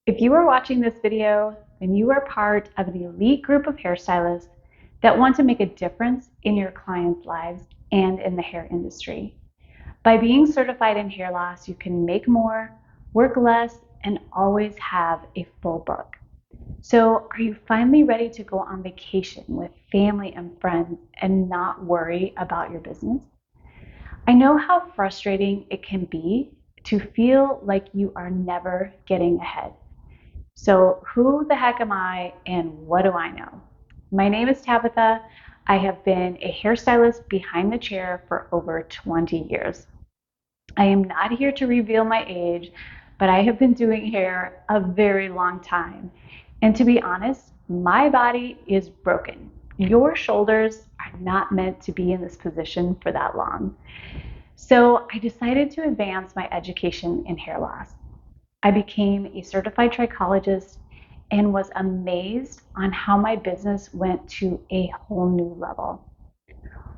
If you are watching this video, then you are part of an elite group of hairstylists that want to make a difference in your clients' lives and in the hair industry. By being certified in hair loss, you can make more, work less, and always have a full book. So, are you finally ready to go on vacation with family and friends and not worry about your business? I know how frustrating it can be to feel like you are never getting ahead. So, who the heck am I and what do I know? My name is Tabitha. I have been a hairstylist behind the chair for over 20 years. I am not here to reveal my age, but I have been doing hair a very long time. And to be honest, my body is broken. Your shoulders are not meant to be in this position for that long. So I decided to advance my education in hair loss. I became a certified trichologist and was amazed on how my business went to a whole new level.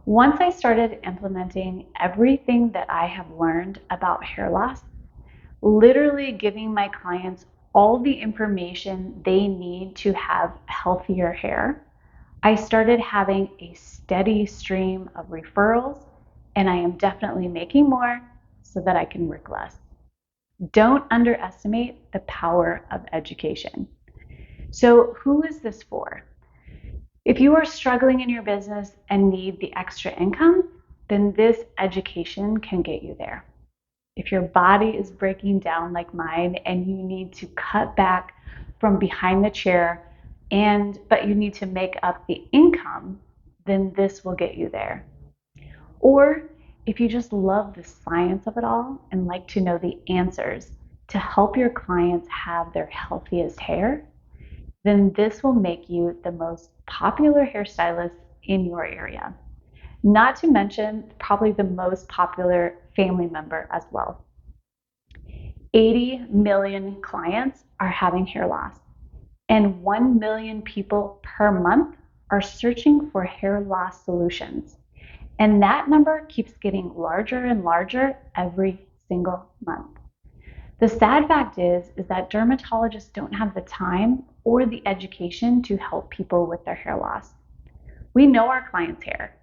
Once I started implementing everything that I have learned about hair loss, literally giving my clients all the information they need to have healthier hair, I started having a steady stream of referrals, and I am definitely making more so that I can work less. Don't underestimate the power of education. So, who is this for? If you are struggling in your business and need the extra income, then this education can get you there. If your body is breaking down like mine and you need to cut back from behind the chair but you need to make up the income, then this will get you there. Or if you just love the science of it all and like to know the answers to help your clients have their healthiest hair, then this will make you the most popular hairstylist in your area. Not to mention, probably the most popular family member as well. 80 million clients are having hair loss, and 1 million people per month are searching for hair loss solutions. And that number keeps getting larger and larger every single month. The sad fact is that dermatologists don't have the time or the education to help people with their hair loss. We know our clients' hair.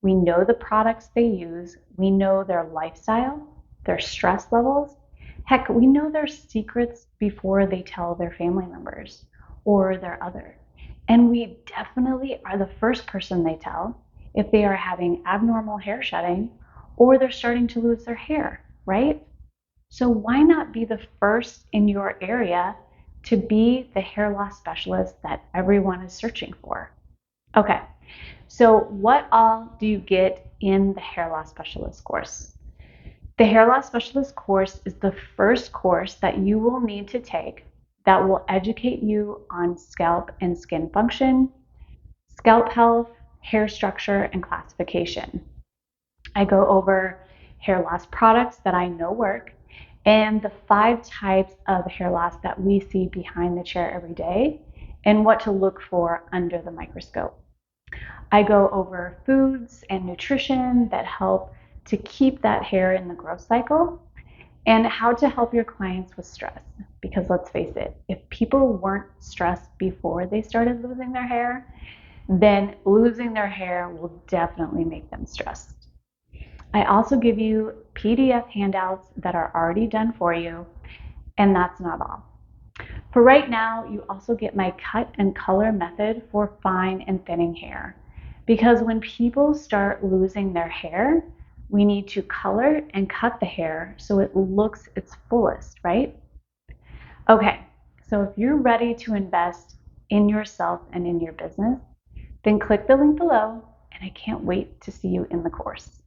We know the products they use. We know their lifestyle, their stress levels. Heck, we know their secrets before they tell their family members or their other. And we definitely are the first person they tell if they are having abnormal hair shedding or they're starting to lose their hair, right? So why not be the first in your area to be the hair loss specialist that everyone is searching for? Okay, so what all do you get in the hair loss specialist course? The hair loss specialist course is the first course that you will need to take that will educate you on scalp and skin function, scalp health, hair structure, and classification. I go over hair loss products that I know work and the 5 types of hair loss that we see behind the chair every day and what to look for under the microscope. I go over foods and nutrition that help to keep that hair in the growth cycle and how to help your clients with stress. Because let's face it, if people weren't stressed before they started losing their hair, then losing their hair will definitely make them stressed. I also give you PDF handouts that are already done for you, and that's not all. For right now, you also get my cut and color method for fine and thinning hair. Because when people start losing their hair, we need to color and cut the hair so it looks its fullest, right? Okay, so if you're ready to invest in yourself and in your business, then click the link below, and I can't wait to see you in the course.